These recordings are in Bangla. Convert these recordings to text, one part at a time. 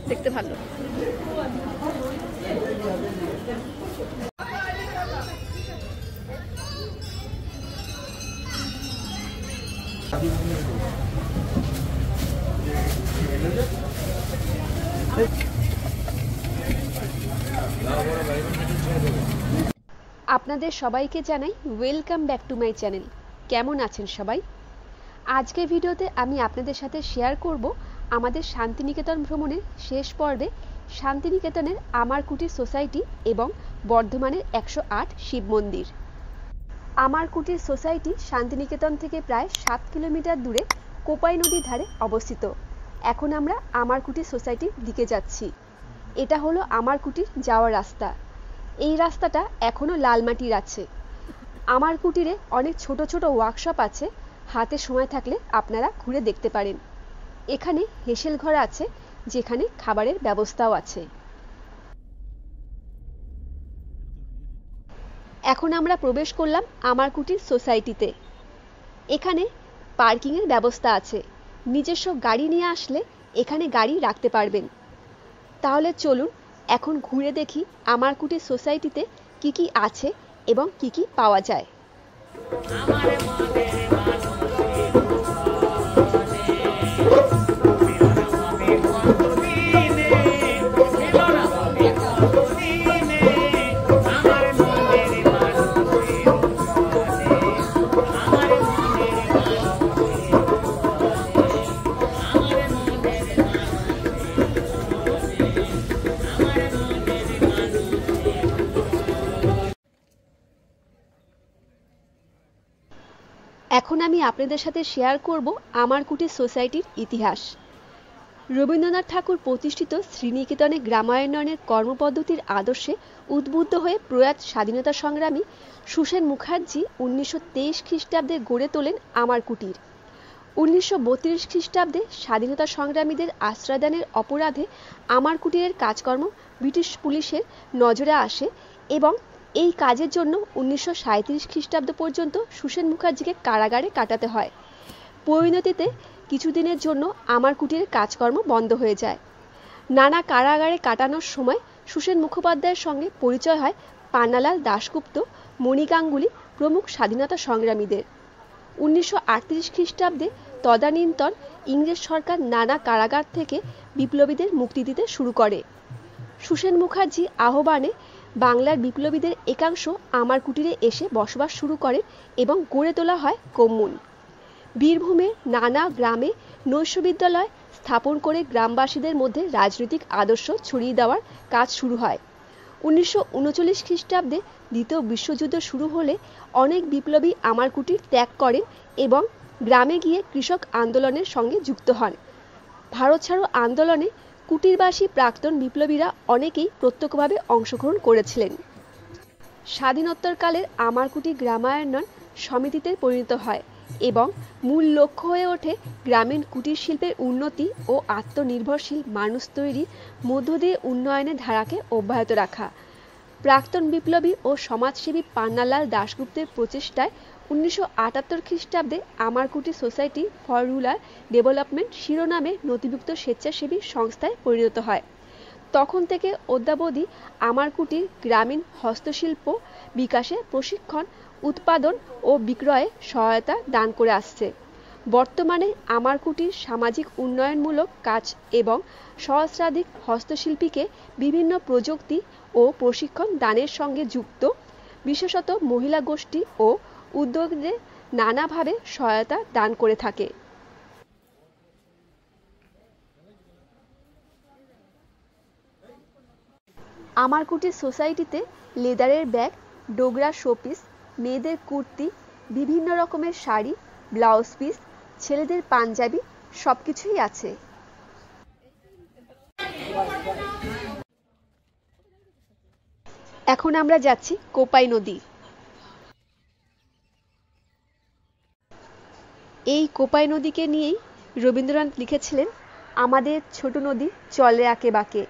দেখতে ভালো। আপনাদের সবাইকে জানাই welcome back to my channel. কেমন আছেন সবাই? আজকের ভিডিওতে আমি আপনাদের সাথে শেয়ার করব আমাদের শান্তিনিকেতন ভ্রমণের শেষ পর্বে শান্তিনিকেতনের আমার কুটির সোসাইটি এবং বর্ধমানের 108 শিব মন্দির। আমার কুটির সোসাইটি শান্তিনিকেতন থেকে প্রায় 7 কিলোমিটার দূরে কোপাই নদীর ধারে অবস্থিত। এখন আমরা আমার কুটির সোসাইটির দিকে যাচ্ছি। এটা হলো আমার কুটির যাওয়ার রাস্তা। এই রাস্তাটা এখনো লাল মাটির আছে। আমার কুটিরে অনেক ছোট ছোট ওয়ার্কশপ আছে, হাতে সময় থাকলে আপনারা ঘুরে দেখতে পারেন। এখানে হেসেল ঘর আছে, যেখানে খাবারের ব্যবস্থাও আছে। এখন আমরা প্রবেশ করলাম আমার কুটির সোসাইটিতে। এখানে পার্কিংয়ের ব্যবস্থা আছে। নিজস্ব গাড়ি নিয়ে আসলে এখানে গাড়ি রাখতে পারবেন। তাহলে চলুন এখন ঘুরে দেখি আমার কুটির সোসাইটিতে কি কি আছে এবং কি কি পাওয়া যায়। এখন আমি আপনাদের সাথে শেয়ার করব আমার কুটির সোসাইটির ইতিহাস। রবীন্দ্রনাথ ঠাকুর প্রতিষ্ঠিত শ্রীনিকেতনে গ্রামায়ণের কর্মপদ্ধতির আদর্শে উদ্বুদ্ধ হয়ে প্রয়াত স্বাধীনতা সংগ্রামী সুসেন মুখার্জি 1923 খ্রিস্টাব্দে গড়ে তোলেন আমার কুটির। 1932 খ্রিস্টাব্দে স্বাধীনতা সংগ্রামীদের আশ্রয়দানের অপরাধে আমার কুটিরের কাজকর্ম ব্রিটিশ পুলিশের নজরে আসে এবং এই কাজের জন্য 1937 খ্রিস্টাব্দ পর্যন্ত সুসেন মুখার্জিকে কারাগারে কাটাতে হয়। পরিণতিতে কিছুদিনের জন্য আমার কুটিরের কাজকর্ম বন্ধ হয়ে যায়। নানা কারাগারে কাটানোর সময় সুসেন মুখোপাধ্যায়ের সঙ্গে পরিচয় হয় পান্নালাল দাশগুপ্ত, মণি গাঙ্গুলি প্রমুখ স্বাধীনতা সংগ্রামীদের। 1938 খ্রিস্টাব্দে তদানীন্তন ইংরেজ সরকার নানা কারাগার থেকে বিপ্লবীদের মুক্তি দিতে শুরু করে। সুসেন মুখার্জি আহ্বানে বাংলার বিপ্লবীদের একাংশ আমার কুটিরে এসে বসবাস শুরু করে এবং গড়ে তোলা হয় কম্মুন। বীরভূমে নানা গ্রামে নৈশ বিদ্যালয় স্থাপন করে গ্রামবাসীদের মধ্যে রাজনৈতিক আদর্শ ছড়িয়ে দেওয়ার কাজ শুরু হয়। 1939 খ্রিস্টাব্দে দ্বিতীয় বিশ্বযুদ্ধ শুরু হলে অনেক বিপ্লবী আমার কুটির ত্যাগ করেন এবং গ্রামে গিয়ে কৃষক আন্দোলনের সঙ্গে যুক্ত হন। ভারত ছাড়ো আন্দোলনে কুটিরবাসী প্রাক্তন বিপ্লবীরা অনেকেই প্রত্যক্ষভাবে অংশগ্রহণ করেছিলেন। স্বাধীনোত্তরকালের আমার কুটির গ্রামায়ণ সমিতিতে পরিণত হয় এবং মূল লক্ষ্য হয়ে ওঠে গ্রামীণ কুটির শিল্পের উন্নতি ও আত্মনির্ভরশীল মানুষ তৈরির মধ্য দিয়ে উন্নয়নের ধারাকে অব্যাহত রাখা। প্রাক্তন বিপ্লবী ও সমাজসেবী পান্নালাল দাশগুপ্তের প্রচেষ্টায় 1978 খ্রিস্টাব্দে আমার কুটির সোসাইটি ফর রুরাল ডেভেলপমেন্ট শিরোনামে নথিভুক্ত স্বেচ্ছাসেবী সংস্থায় পরিণত হয়। তখন থেকে অদ্যাবধি আমার কুটির গ্রামীণ হস্তশিল্প বিকাশে প্রশিক্ষণ, উৎপাদন ও বিক্রয়ে সহায়তা দান করে আসছে। বর্তমানে আমার কুটির সামাজিক উন্নয়নমূলক কাজ এবং সহস্রাধিক হস্তশিল্পীকে বিভিন্ন প্রযুক্তি ও প্রশিক্ষণ দানের সঙ্গে যুক্ত, বিশেষত মহিলা গোষ্ঠী ও উদ্যোগীদের নানাভাবে সহায়তা দান করে থাকে। আমার কুটির সোসাইটিতে লেদারের ব্যাগ, ডোগরা শোপিস, মেয়েদের কুর্তি, বিভিন্ন রকমের শাড়ি, ব্লাউজ পিস, ছেলেদের পাঞ্জাবি সবকিছুই আছে। এখন আমরা যাচ্ছি কোপাই নদী। এই কোপাই নদীকে নিয়েই রবীন্দ্রনাথ লিখেছিলেন, আমাদের ছোট নদী চলে আঁকে বাঁকে।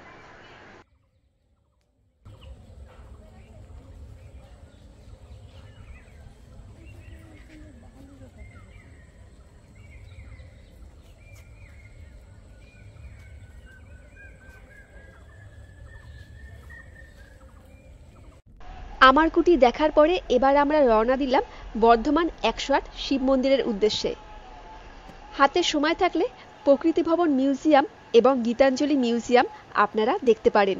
আমার কুটি দেখার পরে এবার আমরা রওনা দিলাম বর্ধমান ১০৮ শিব মন্দিরের উদ্দেশ্যে। হাতে সময় থাকলে প্রকৃতি ভবন মিউজিয়াম এবং গীতাঞ্জলি মিউজিয়াম আপনারা দেখতে পারেন।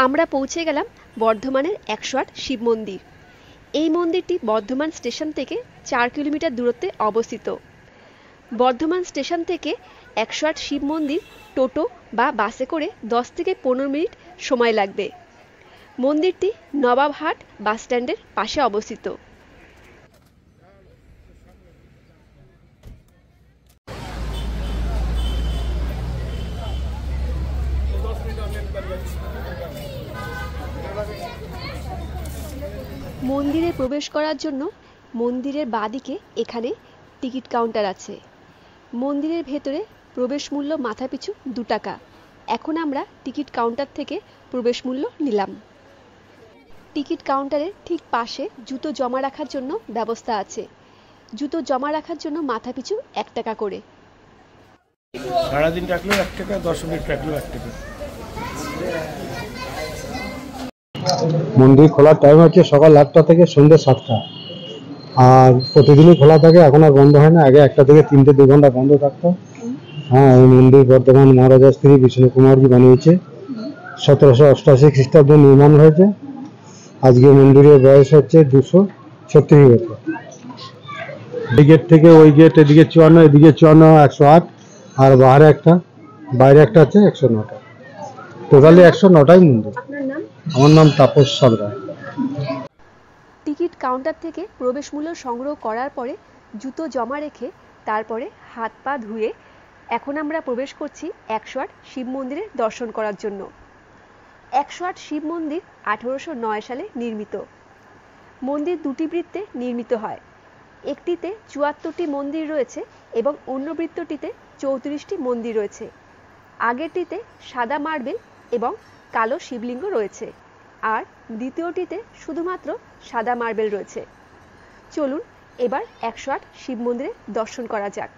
আমরা পৌঁছে গেলাম বর্ধমানের ১০৮ শিব মন্দির। এই মন্দিরটি বর্ধমান স্টেশন থেকে ৪ কিলোমিটার দূরত্বে অবস্থিত। বর্ধমান স্টেশন থেকে ১০৮ শিব মন্দির টোটো বা বাসে করে ১০ থেকে ১৫ মিনিট সময় লাগবে। মন্দিরটি নবাবহাট বাসস্ট্যান্ডের পাশে অবস্থিত। মন্দিরে প্রবেশ করার জন্য মন্দিরের বাঁদিকে এখানে টিকিট কাউন্টার আছে। মন্দিরের ভেতরে প্রবেশ মূল্য মাথাপিছু ২ টাকা। এখন আমরা টিকিট কাউন্টার থেকে প্রবেশ মূল্য নিলাম। টিকিট কাউন্টারের ঠিক পাশে জুতো জমা রাখার জন্য ব্যবস্থা আছে। জুতো জমা রাখার জন্য মাথাপিছু ১ টাকা করে। সারাদিন রাখলেও ১ টাকা, ১০ মিনিট রাখলেও ১ টাকা। মন্দির খোলার টাইম হচ্ছে সকাল ৮টা থেকে সন্ধ্যে ৭টা, আর প্রতিদিনই খোলা থাকে। এখন আর বন্ধ হয় না, আগে ১টা থেকে ৩টে ২ ঘন্টা বন্ধ থাকতো। হ্যাঁ, এই মন্দির বর্ধমান মহারাজা স্ত্রী বিষ্ণু কুমারজি বানিয়েছে। ১৭৮৮ খ্রিস্টাব্দে নির্মাণ হয়েছে। আজকে মন্দিরের বয়স হচ্ছে ২৩৬ বছর। এই গেট থেকে ওই গেট, এদিকে ৫৪, এদিকে ৫৪, ১০৮, আর বাইরে একটা আছে ১০৯টা। টোটালি ১০৯টাই মন্দির। আমার নাম তাপস সরকার। টিকিট কাউন্টার থেকে প্রবেশ মূল্য সংগ্রহ করার পরে জুতো জমা রেখে তারপরে হাত পা ধুয়ে এখন আমরা প্রবেশ করছি ১০৮ শিব মন্দিরে দর্শন করার জন্য। ১০৮ শিব মন্দির ১৮০৯ সালে নির্মিত। মন্দির ২টি বৃত্তে নির্মিত হয়। একটিতে ৭৪টি মন্দির রয়েছে এবং অন্য বৃত্তটিতে ৩৪টি মন্দির রয়েছে। আগেরটিতে সাদা মার্বেল এবং কালো শিবলিঙ্গ রয়েছে, আর দ্বিতীয়টিতে শুধুমাত্র সাদা মার্বেল রয়েছে। চলুন এবার ১০৮ শিব মন্দিরে দর্শন করা যাক।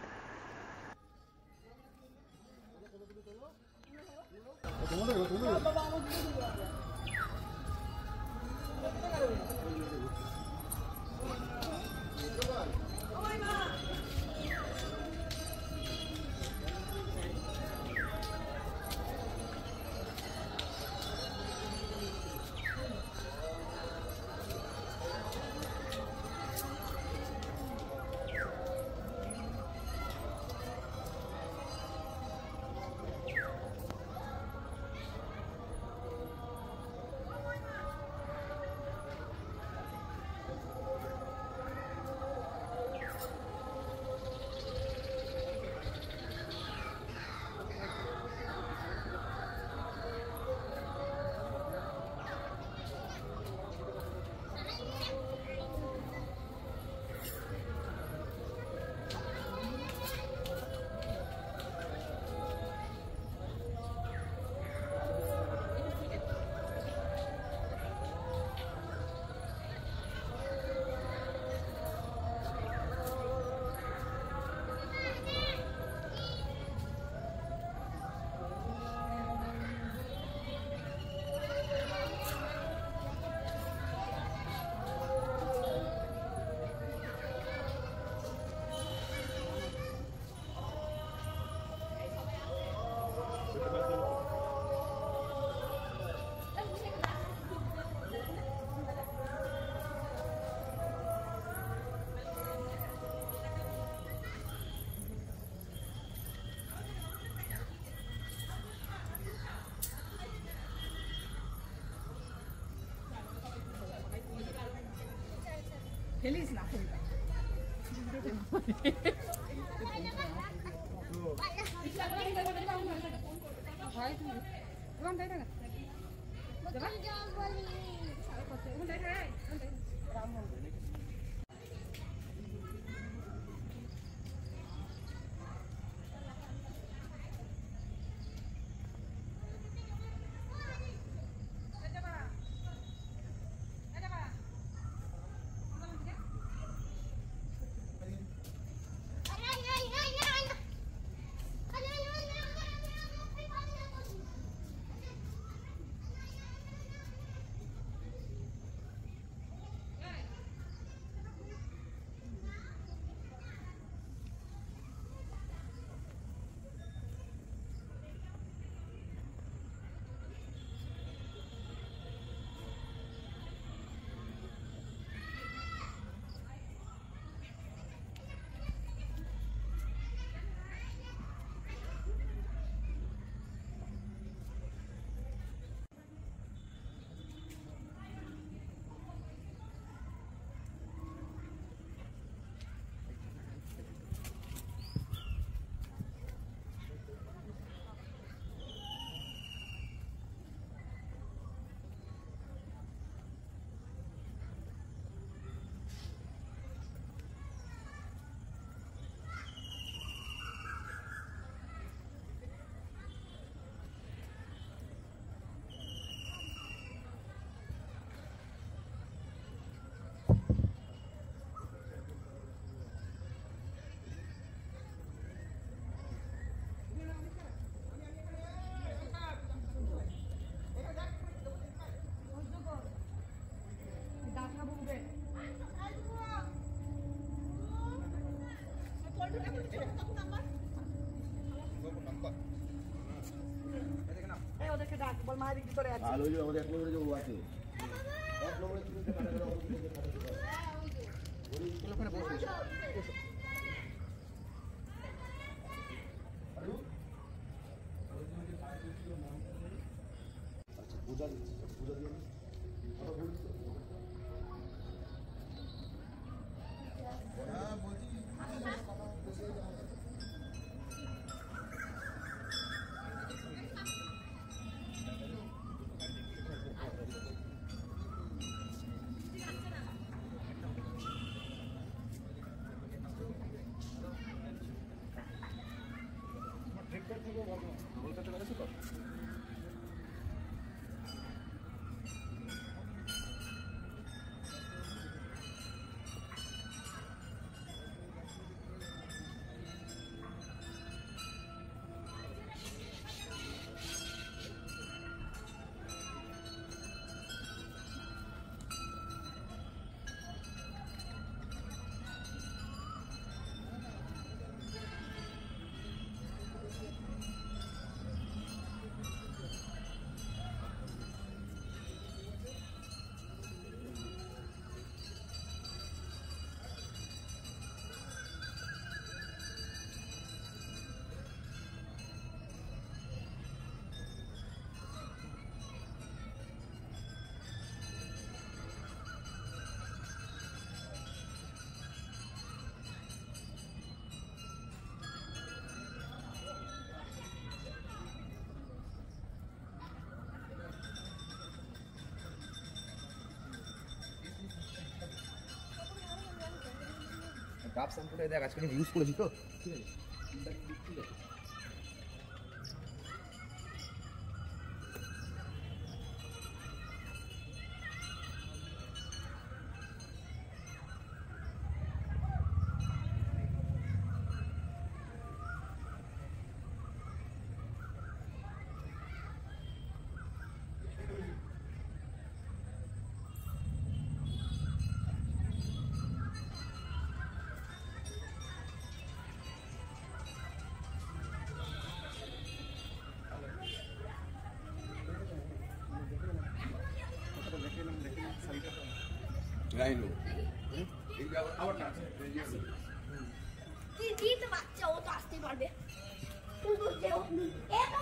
খেলিস না ওদেরকে ডাক বল মায়ের ভিতরে আছে ভালো যে আমাদের এক নম্বরে যে ও আছে এক নম্বরে তুমি ওখানে বসে আচ্ছা পূজা দিয়ে বলতে পারছো তো ডাব শ্যাম্পুটা দেখ আজকে আমি ইউজ করেছি তো ঠিক আছে লাইনো এই আবার না কি জিত বাচ্চা ও তো আসতে পারবে কিন্তু যে এটা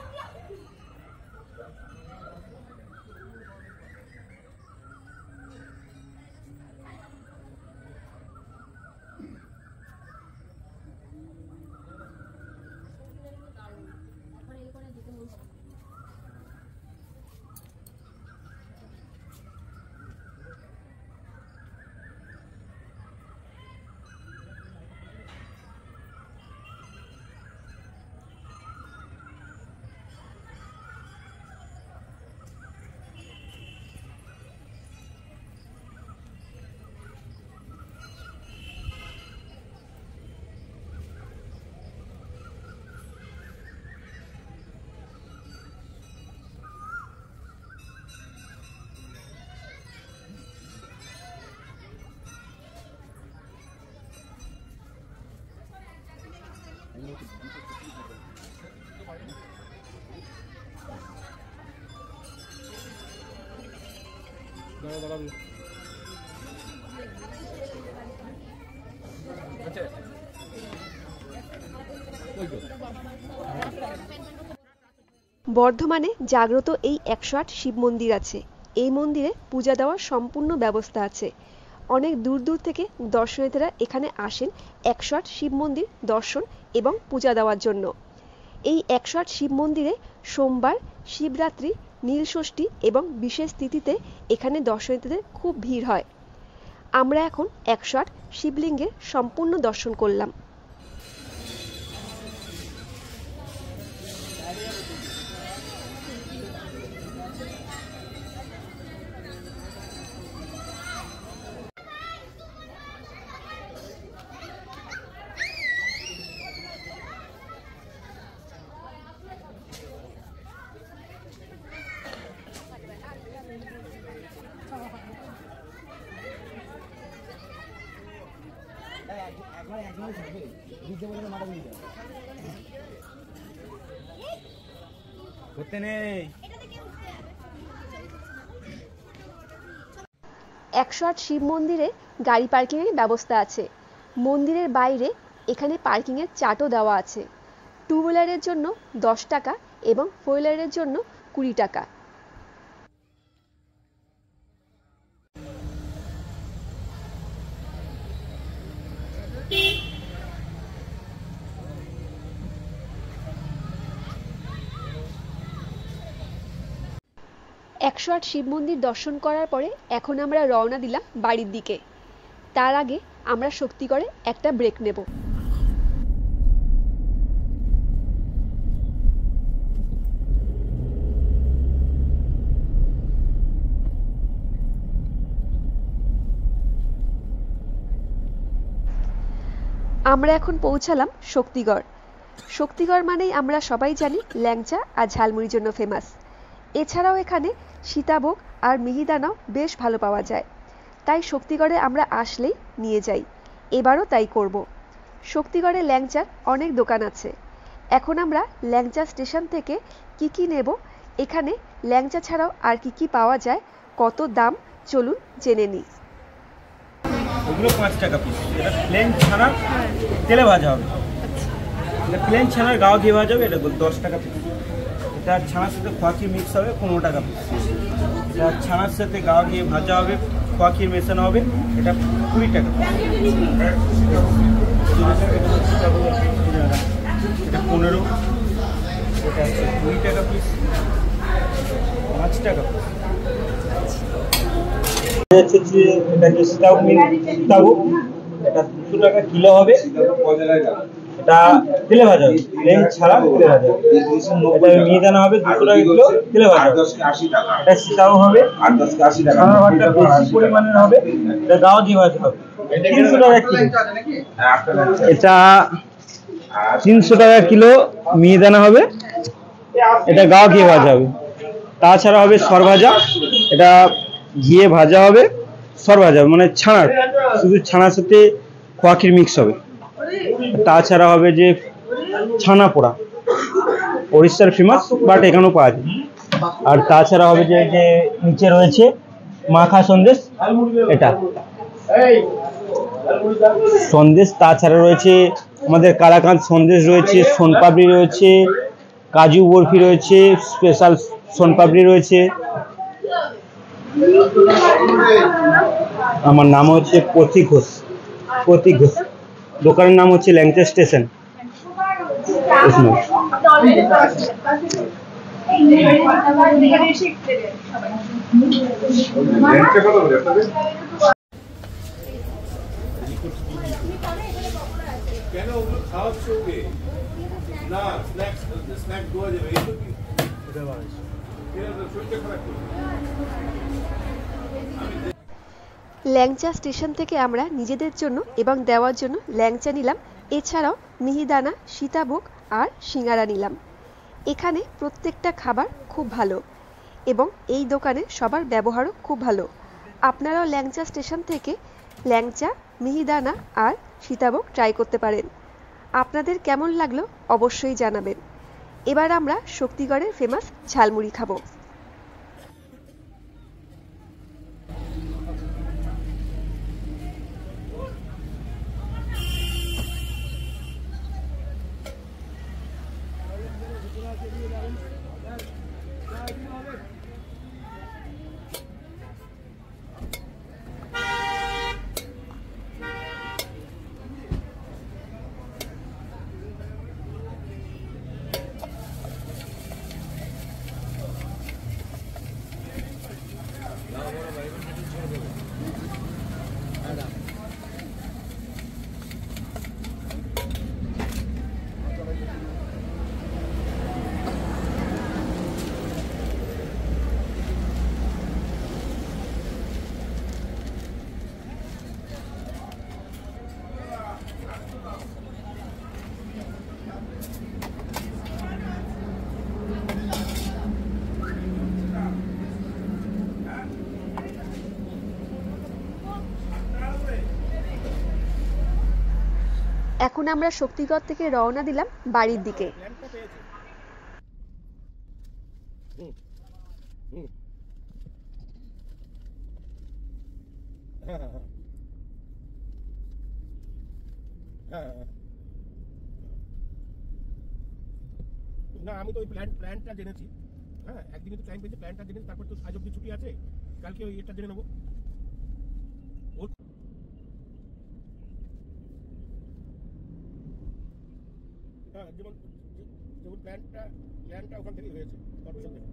বর্ধমানে জাগ্রত এই 108 শিব মন্দির আছে। এই মন্দিরে পূজা দেওয়ার সম্পূর্ণ ব্যবস্থা আছে। অনেক দূর দূর থেকে দর্শনার্থীরা এখানে আসেন 108 শিব মন্দির দর্শন এবং পূজা দেওয়ার জন্য। এই 108 শিব মন্দিরে সোমবার, শিবরাত্রি, নীলষষ্ঠী এবং বিশেষ তিথিতে এখানে দর্শনার্থীদের খুব ভিড় হয়। আমরা এখন 108 শিবলিঙ্গের সম্পূর্ণ দর্শন করলাম। করতে নেই 108 শিব মন্দিরে গাড়ি পার্কিংয়ের ব্যবস্থা আছে। মন্দিরের বাইরে এখানে পার্কিংয়ের চার্টও দেওয়া আছে। টু হুইলারের জন্য 10 টাকা এবং ফোর হুইলারের জন্য 20 টাকা। একশো আট শিব মন্দির দর্শন করার পরে এখন আমরা রওনা দিলাম বাড়ির দিকে। তার আগে আমরা শক্তিগড়ে একটা ব্রেক নেব। আমরা এখন পৌঁছালাম শক্তিগড়। শক্তিগড় মানেই আমরা সবাই জানি ল্যাংচা আর ঝালমুড়ির জন্য ফেমাস। এছাড়াও এখানে সীতাভোগ আর মিহিদানাও বেশ ভালো পাওয়া যায়, তাই শক্তিগড়ে আমরা আসলেই নিয়ে যাই। এবারও তাই করব। শক্তিগড়ে ল্যাংচার অনেক দোকান আছে। এখন আমরা ল্যাংচা স্টেশন থেকে কি নেব, এখানে ল্যাংচা ছাড়াও আর কি পাওয়া যায়, কত দাম, চলুন জেনে নিই। এগুলো 5 টাকা পিস। এটা প্লেন ছানা তেলে ভাজা হবে। এটা প্লেন ছানার গাও দিয়ে ভাজা হবে, এটা 10 টাকা পিস। এটা ছানার সাথে খোয়াকি মিক্স হবে 15 টাকা পিস। এটা ছানার সাথে গাও দিয়ে ভাজা হবে, খোয়াকি মেশানো হবে, এটা 20 টাকা। এটা 15, এটা হচ্ছে 20 টাকা পিস, 5 টাকা পিস। এটা যে সীতাভোগ, এটা 200 টাকা কিলো হবে। এটা তেলে ভাজা হবে, প্লেন ছাড়া তেলে ভাজা হবে। এটা মিহিদানা হবে 200 টাকা কিলো, তেলে ভাজা হবে। এটা সীতাভোগ হবে 8-10-80 টাকা। ছানার ভাতটা বেশি পরিমাণের হবে, এটা গাও দিয়ে ভাজা হবে 300 টাকা কিলো। এটা 300 টাকা কিলো মিহিদানা হবে, এটা গাও দিয়ে ভাজা হবে। তাছাড়া হবে সরভাজা, এটা ঘিয়ে ভাজা হবে, সর ভাজা হবে, মানে ছানার, শুধু ছানার সাথে খোয়াকির মিক্স হবে। তাছাড়া হবে যে ছানা পোড়া, ওড়িশার ফেমাস, বাট এখানেও পাওয়া যায়। আর তাছাড়া হবে যে নিচে রয়েছে মাখা সন্দেশ, এটা সন্দেশ। তাছাড়া রয়েছে আমাদের কালাকাঁদ সন্দেশ রয়েছে, সোনপাপড়ি রয়েছে, কাজু বরফি রয়েছে, স্পেশাল সোনপাপড়ি রয়েছে। আমার নাম হচ্ছে প্রতীক ঘোষ। দোকানের নাম হচ্ছে ল্যাংচা স্টেশন। কেন ওগুলো খাওয়াচ্ছ ওকে? না, স্ন্যাক্স দেওয়া যাবে। এই তো কি শরীরটা খারাপ করবে। ল্যাংচা স্টেশন থেকে আমরা নিজেদের জন্য এবং দেওয়ার জন্য ল্যাংচা নিলাম। এছাড়াও মিহিদানা, সীতাভোগ আর সিঙ্গারা নিলাম। এখানে প্রত্যেকটা খাবার খুব ভালো এবং এই দোকানে সবার ব্যবহারও খুব ভালো। আপনারাও ল্যাংচা স্টেশন থেকে ল্যাংচা, মিহিদানা আর সীতাভোগ ট্রাই করতে পারেন। আপনাদের কেমন লাগলো অবশ্যই জানাবেন। এবার আমরা শক্তিগড়ের ফেমাস ঝালমুড়ি খাবো। এখন আমরা শক্তিগড় থেকে রওনা দিলাম বাড়ির দিকে। না আমি তো ওই প্ল্যানটা জেনেছি। হ্যাঁ একদিনে তো টাইম পেয়েছি, প্ল্যানটা জেনেছি, তারপর তো আজ অব্দি ছুটি আছে, কালকে ওই এটা জেনে নেবো। হ্যাঁ যেমন প্ল্যানটা ওখান থেকেই হয়েছে কর্পোরেশন থেকে।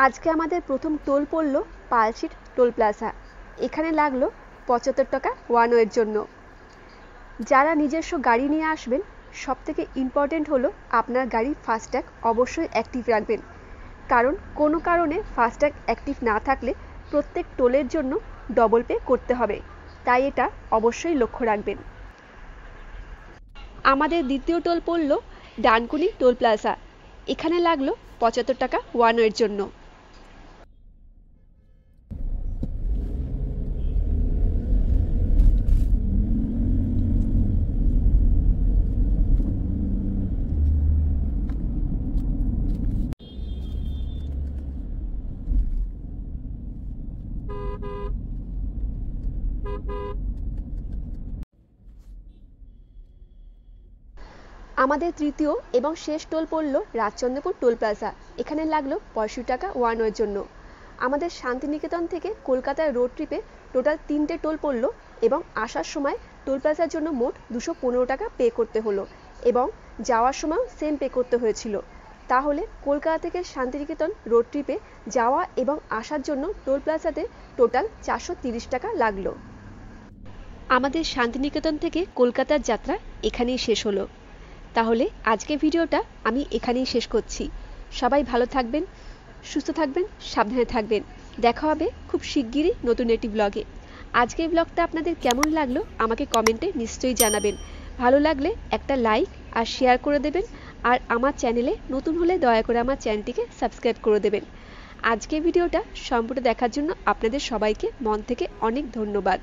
আজকে আমাদের প্রথম টোল পড়লো পালশিট টোল প্লাজা। এখানে লাগলো 75 টাকা ওয়ান ওয়ের জন্য। যারা নিজস্ব গাড়ি নিয়ে আসবেন সবথেকে ইম্পর্টেন্ট হলো আপনার গাড়ির ফাস্ট্যাগ অবশ্যই অ্যাক্টিভ রাখবেন, কারণ কোনো কারণে ফাস্ট্যাগ অ্যাক্টিভ না থাকলে প্রত্যেক টোলের জন্য ডবল পে করতে হবে, তাই এটা অবশ্যই লক্ষ্য রাখবেন। আমাদের দ্বিতীয় টোল পড়লো ডানকুনি টোল প্লাজা। এখানে লাগলো 75 টাকা ওয়ান ওয়ের জন্য। আমাদের তৃতীয় এবং শেষ টোল পড়লো রাজচন্দ্রপুর টোল প্লাজা। এখানে লাগলো 65 টাকা ওয়ান ওয়ের জন্য। আমাদের শান্তিনিকেতন থেকে কলকাতার রোড ট্রিপে টোটাল 3টে টোল পড়লো এবং আসার সময় টোল প্লাজার জন্য মোট 215 টাকা পে করতে হলো এবং যাওয়ার সময় সেম পে করতে হয়েছিল। তাহলে কলকাতা থেকে শান্তিনিকেতন রোড ট্রিপে যাওয়া এবং আসার জন্য টোল প্লাজাতে টোটাল 430 টাকা লাগলো। আমাদের শান্তিনিকেতন থেকে কলকাতার যাত্রা এখানেই শেষ হলো। তাহলে আজকে ভিডিওটা আমি এখানেই শেষ করছি। সবাই ভালো থাকবেন, সুস্থ থাকবেন, সাবধানে থাকবেন। দেখা হবে খুব শিগগিরই নতুন একটি ব্লগে। আজকের ব্লগটা আপনাদের কেমন লাগলো আমাকে কমেন্টে নিশ্চয়ই জানাবেন। ভালো লাগলে একটা লাইক আর শেয়ার করে দেবেন, আর আমার চ্যানেলে নতুন হলে দয়া করে আমার চ্যানেলটিকে সাবস্ক্রাইব করে দেবেন। আজকের ভিডিওটা সম্পূর্ণ দেখার জন্য আপনাদের সবাইকে মন থেকে অনেক ধন্যবাদ।